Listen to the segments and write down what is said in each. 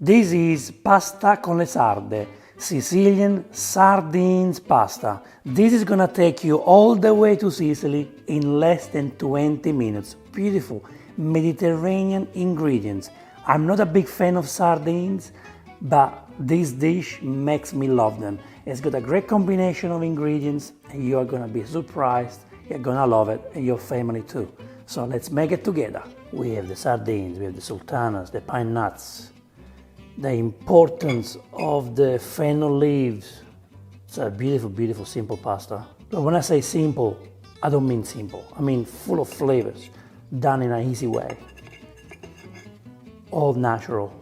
This is pasta con le sarde, Sicilian sardines pasta. This is gonna take you all the way to Sicily in less than 20 minutes. Beautiful Mediterranean ingredients. I'm not a big fan of sardines, but this dish makes me love them. It's got a great combination of ingredients and you are gonna be surprised. You're gonna love it and your family too. So let's make it together. We have the sardines, we have the sultanas, the pine nuts, the importance of the fennel leaves. It's a beautiful, beautiful, simple pasta. But when I say simple, I don't mean simple. I mean full of flavors, done in an easy way. All natural.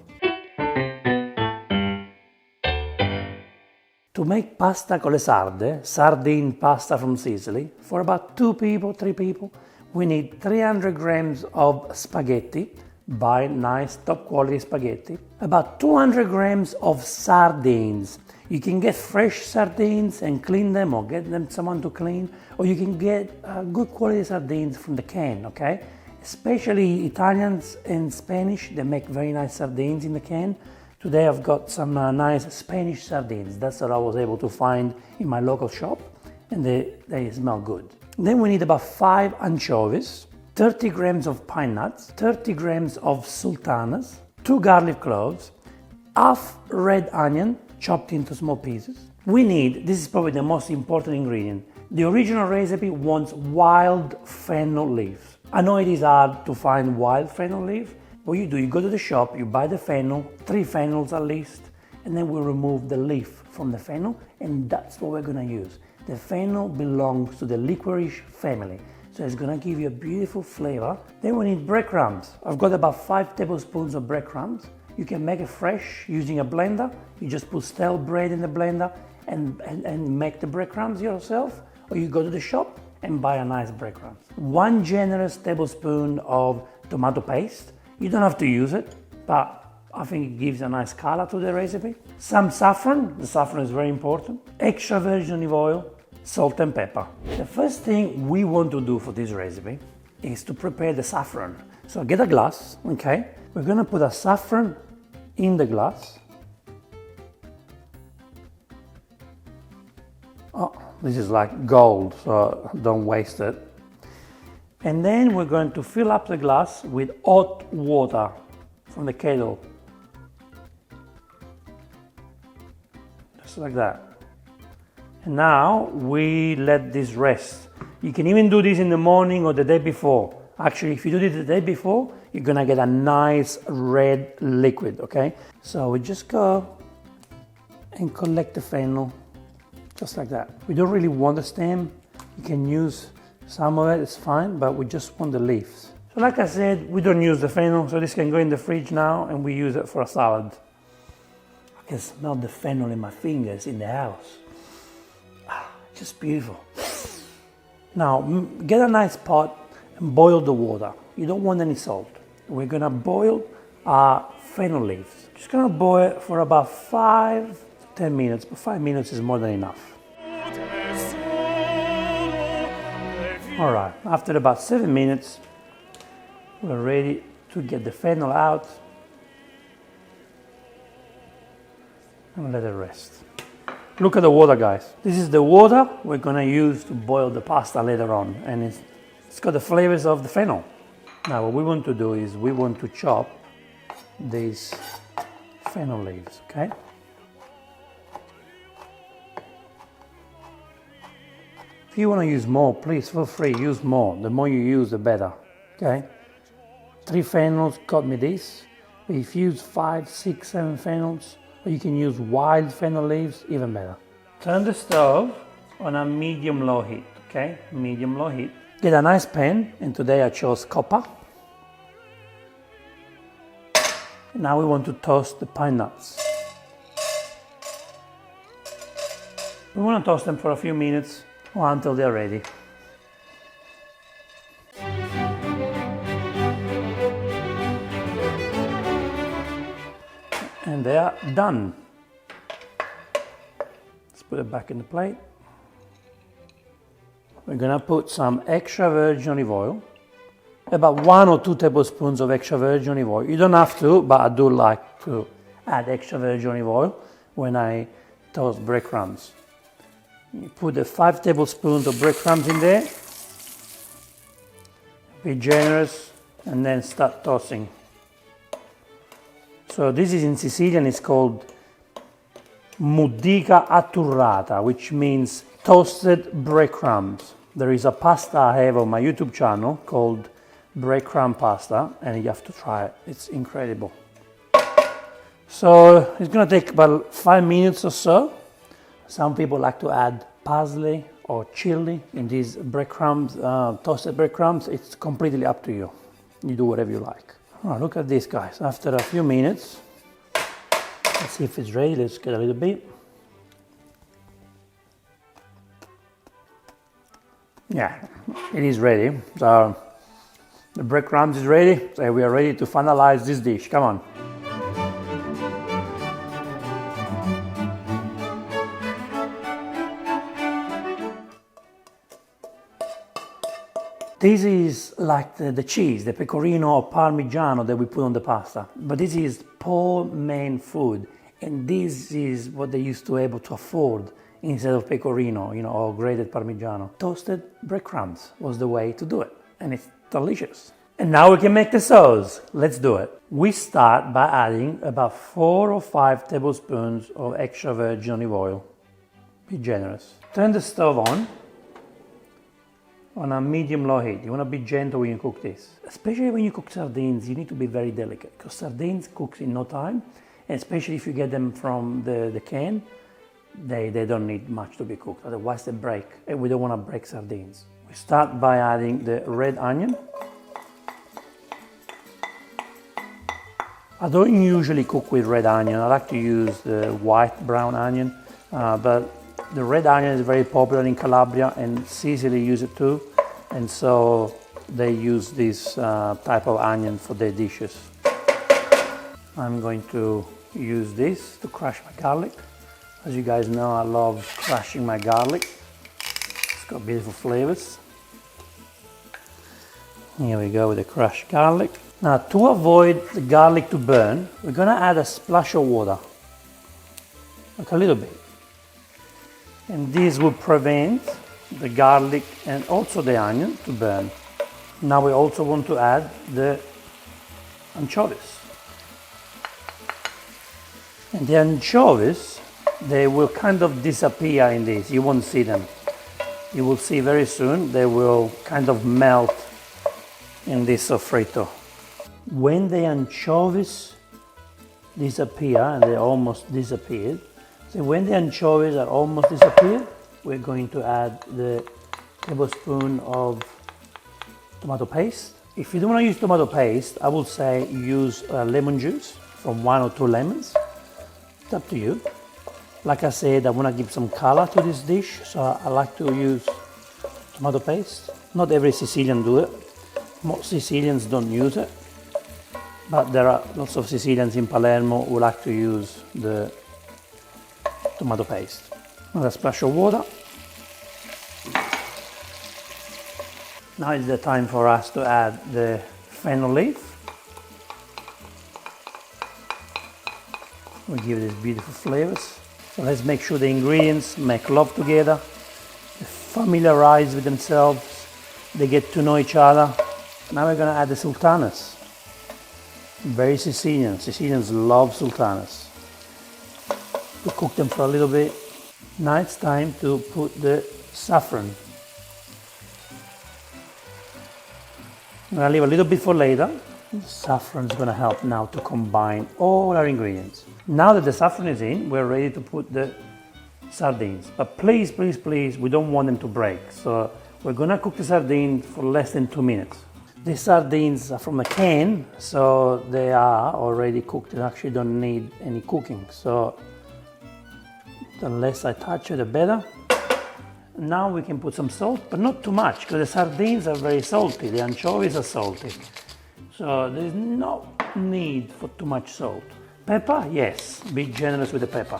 To make pasta con le sarde, sardine pasta from Sicily, for about 2 people, 3 people, we need 300 grams of spaghetti. Buy nice top quality spaghetti. About 200 grams of sardines. You can get fresh sardines and clean them or get them someone to clean, or you can get good quality sardines from the can, okay? Especially Italians and Spanish, they make very nice sardines in the can. Today I've got some nice Spanish sardines. That's what I was able to find in my local shop and they smell good. Then we need about 5 anchovies, 30 grams of pine nuts, 30 grams of sultanas, 2 garlic cloves, half red onion chopped into small pieces. We need, this is probably the most important ingredient, the original recipe wants wild fennel leaves. I know it is hard to find wild fennel leaf. What you do, you go to the shop, you buy the fennel, 3 fennels at least, and then we remove the leaf from the fennel, and that's what we're gonna use. The fennel belongs to the licorice family. So it's gonna give you a beautiful flavor. Then we need breadcrumbs. I've got about 5 tablespoons of breadcrumbs. You can make it fresh using a blender. You just put stale bread in the blender and make the breadcrumbs yourself, or you go to the shop and buy a nice breadcrumbs. 1 generous tablespoon of tomato paste. You don't have to use it, but I think it gives a nice color to the recipe. Some saffron, the saffron is very important. Extra virgin olive oil, salt and pepper. The first thing we want to do for this recipe is to prepare the saffron. So get a glass, okay? We're gonna put a saffron in the glass. Oh, this is like gold, so don't waste it. And then we're going to fill up the glass with hot water from the kettle. Just like that. And now we let this rest. You can even do this in the morning or the day before. Actually, if you do this the day before, you're gonna get a nice red liquid, okay? So we just go and collect the fennel, just like that. We don't really want the stem. You can use some of it, it's fine, but we just want the leaves. So like I said, we don't use the fennel, so this can go in the fridge now and we use it for a salad. I can smell the fennel in my fingers in the house. Just beautiful. Now, get a nice pot and boil the water. You don't want any salt. We're gonna boil our fennel leaves. Just gonna boil it for about 5 to 10 minutes, but 5 minutes is more than enough. All right, after about 7 minutes, we're ready to get the fennel out and let it rest. Look at the water, guys. This is the water we're gonna use to boil the pasta later on, and it's got the flavors of the fennel. Now what we want to do is we want to chop these fennel leaves, okay? If you want to use more, please feel free, use more. The more you use, the better, okay? 3 fennels got me this. But if you use 5, 6, 7 fennels, or you can use wild fennel leaves, even better. Turn the stove on a medium-low heat, okay? Medium-low heat. Get a nice pan, and today I chose copper. Now we want to toast the pine nuts. We want to toast them for a few minutes or until they're ready. And they are done. Let's put it back in the plate. We're gonna put some extra virgin olive oil, about 1 or 2 tablespoons of extra virgin olive oil. You don't have to, but I do like to add extra virgin olive oil when I toast breadcrumbs. You put the 5 tablespoons of breadcrumbs in there, be generous, and then start tossing. So this is in Sicilian, it's called muddica atturrata, which means toasted breadcrumbs. There is a pasta I have on my YouTube channel called breadcrumb pasta, and you have to try it. It's incredible. So it's gonna take about 5 minutes or so. Some people like to add parsley or chili in these breadcrumbs, toasted breadcrumbs. It's completely up to you. You do whatever you like. Oh, look at this, guys. After a few minutes, let's see if it's ready. Let's get a little bit. Yeah, it is ready. So the breadcrumbs is ready. So we are ready to finalize this dish. Come on. This is like the cheese, the pecorino or parmigiano that we put on the pasta. But this is poor man food, and this is what they used to be able to afford instead of pecorino, or grated parmigiano. Toasted breadcrumbs was the way to do it, and it's delicious. And now we can make the sauce. Let's do it. We start by adding about 4 or 5 tablespoons of extra virgin olive oil. Be generous. Turn the stove on a medium-low heat. You want to be gentle when you cook this. Especially when you cook sardines, you need to be very delicate, because sardines cook in no time, and especially if you get them from the can, they don't need much to be cooked, otherwise they break, and we don't want to break sardines. We start by adding the red onion. I don't usually cook with red onion. I like to use the white brown onion, but the red onion is very popular in Calabria, and Sicily use it too, and so they use this type of onion for their dishes. I'm going to use this to crush my garlic. As you guys know, I love crushing my garlic. It's got beautiful flavors. Here we go with the crushed garlic. Now, to avoid the garlic to burn, we're gonna add a splash of water, like a little bit. And this will prevent the garlic and also the onion to burn. Now we also want to add the anchovies. And the anchovies, they will kind of disappear in this. You won't see them. You will see very soon they will kind of melt in this sofrito. When the anchovies disappear, and they almost disappeared, so when the anchovies are almost disappeared, we're going to add the tablespoon of tomato paste. If you don't want to use tomato paste, I would say use lemon juice from 1 or 2 lemons. It's up to you. Like I said, I want to give some color to this dish, so I like to use tomato paste. Not every Sicilian do it. Most Sicilians don't use it, but there are lots of Sicilians in Palermo who like to use the tomato paste. Another splash of water. Now is the time for us to add the fennel leaf. We give this beautiful flavors. So let's make sure the ingredients make love together, they familiarize with themselves, they get to know each other. Now we're going to add the sultanas. Very Sicilian. Sicilians love sultanas. We cook them for a little bit. Now it's time to put the saffron. I'm going to leave a little bit for later. The saffron is going to help now to combine all our ingredients. Now that the saffron is in, we're ready to put the sardines. But please, please, please, we don't want them to break. So we're going to cook the sardines for less than 2 minutes. These sardines are from a can, so they are already cooked. They actually don't need any cooking. So the less I touch it, the better. Now we can put some salt, but not too much, because the sardines are very salty. The anchovies are salty. So there's no need for too much salt. Pepper, yes, be generous with the pepper.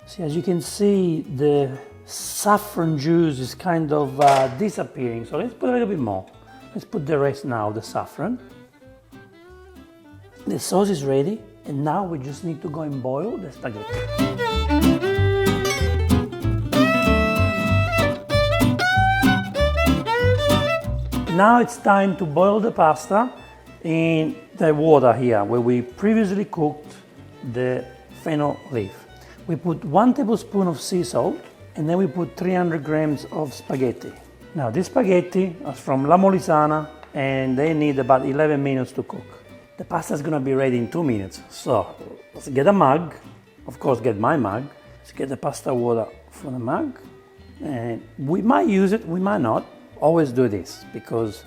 See, as you can see, the saffron juice is kind of disappearing, so let's put a little bit more. Let's put the rest now, the saffron. The sauce is ready, and now we just need to go and boil the spaghetti. Now it's time to boil the pasta in the water here where we previously cooked the fennel leaf. We put 1 tablespoon of sea salt, and then we put 300 grams of spaghetti. Now this spaghetti is from La Molisana, and they need about 11 minutes to cook. The pasta is gonna be ready in 2 minutes. So let's get a mug, of course get my mug. Let's get the pasta water from the mug. And we might use it, we might not. Always do this because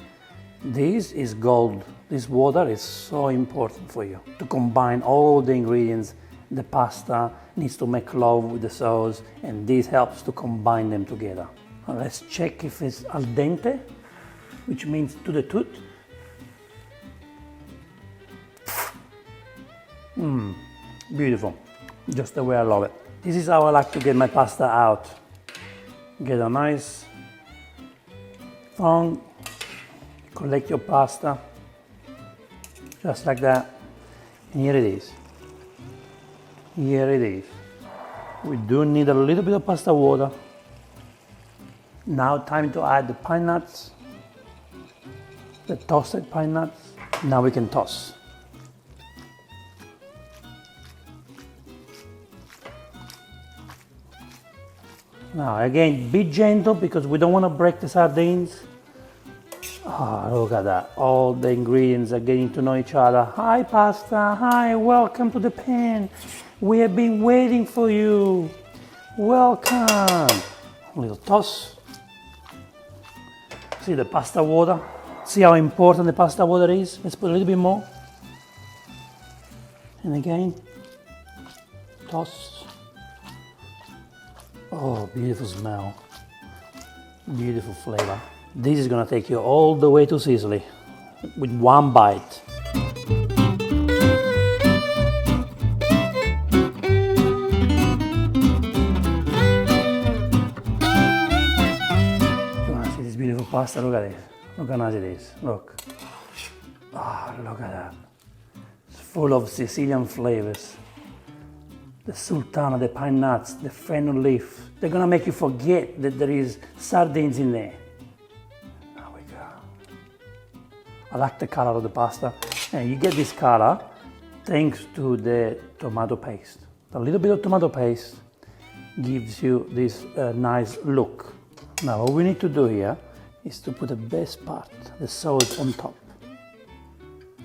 this is gold. This water is so important for you to combine all the ingredients. The pasta needs to make love with the sauce, and this helps to combine them together. Now let's check if it's al dente, which means to the tooth. Beautiful, just the way I love it. This is how I like to get my pasta out. Get a nice thong, collect your pasta, just like that. And here it is. Here it is. We do need a little bit of pasta water. Now time to add the pine nuts, the toasted pine nuts. Now we can toss. Now again, be gentle because we don't want to break the sardines. Oh, look at that. All the ingredients are getting to know each other. Hi pasta, hi, welcome to the pan. We have been waiting for you. Welcome. A little toss. See the pasta water? See how important the pasta water is? Let's put a little bit more. And again, toss. Oh, beautiful smell, beautiful flavor. This is gonna take you all the way to Sicily with one bite. You wanna see this beautiful pasta? Look at this. Look how nice it is. Look. Ah, oh, look at that. It's full of Sicilian flavors. The sultana, the pine nuts, the fennel leaf. They're gonna make you forget that there is sardines in there. There we go. I like the color of the pasta. And you get this color thanks to the tomato paste. A little bit of tomato paste gives you this nice look. Now what we need to do here is to put the best part, the sauce on top.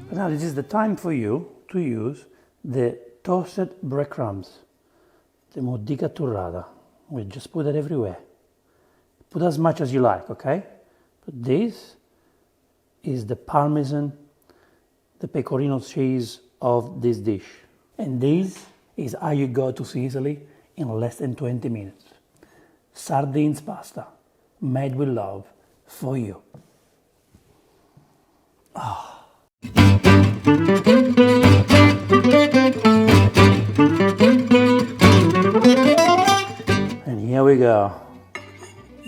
But now this is the time for you to use the toasted breadcrumbs, the modica turrata. We just put it everywhere. Put as much as you like, okay? But this is the parmesan, the pecorino cheese of this dish. And this is how you go to Sicily in less than 20 minutes. Sardines pasta, made with love for you. Oh. And here we go,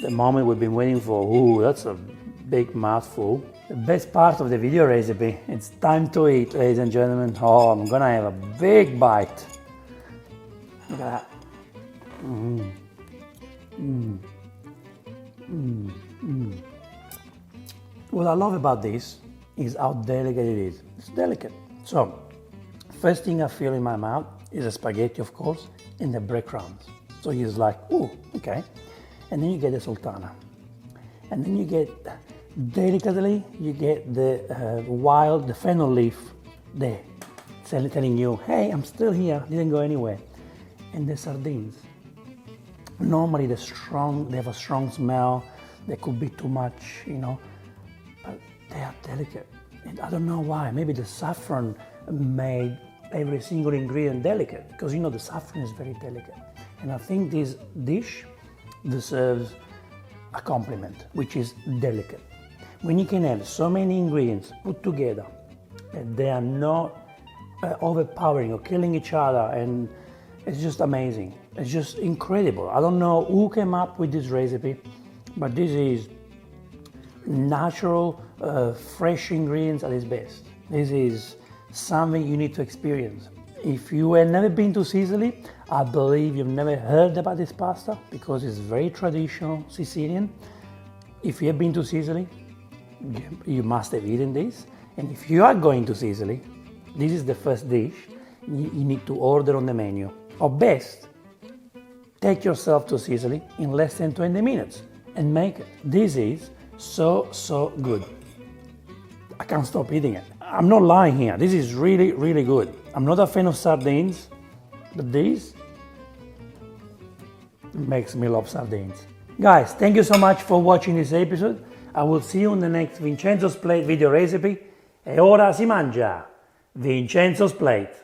the moment we've been waiting for. Ooh, that's a big mouthful. The best part of the video recipe. It's time to eat, ladies and gentlemen. Oh, I'm gonna have a big bite. Look at that. What I love about this is how delicate it is. It's delicate. So, first thing I feel in my mouth is the spaghetti, of course, and the breadcrumbs. So it's like, ooh, okay. And then you get the sultana. And then you get, delicately, you get the the fennel leaf there, telling you, hey, I'm still here, didn't go anywhere. And the sardines. Normally they have a strong smell, there could be too much, you know, but they are delicate. And I don't know why, maybe the saffron made every single ingredient delicate, because you know the saffron is very delicate. And I think this dish deserves a compliment, which is delicate. When you can have so many ingredients put together, that they are not overpowering or killing each other, and it's just amazing. It's just incredible. I don't know who came up with this recipe, but this is natural, fresh ingredients at its best. This is something you need to experience. If you have never been to Sicily, I believe you've never heard about this pasta because it's very traditional Sicilian. If you have been to Sicily, you must have eaten this. And if you are going to Sicily, this is the first dish you need to order on the menu. Or best, take yourself to Sicily in less than 20 minutes and make it. This is so good. I can't stop eating it. I'm not lying here. This is really good. I'm not a fan of sardines, but this makes me love sardines. Guys, thank you so much for watching this episode. I will see you on the next Vincenzo's Plate video recipe. E ora si mangia! Vincenzo's Plate.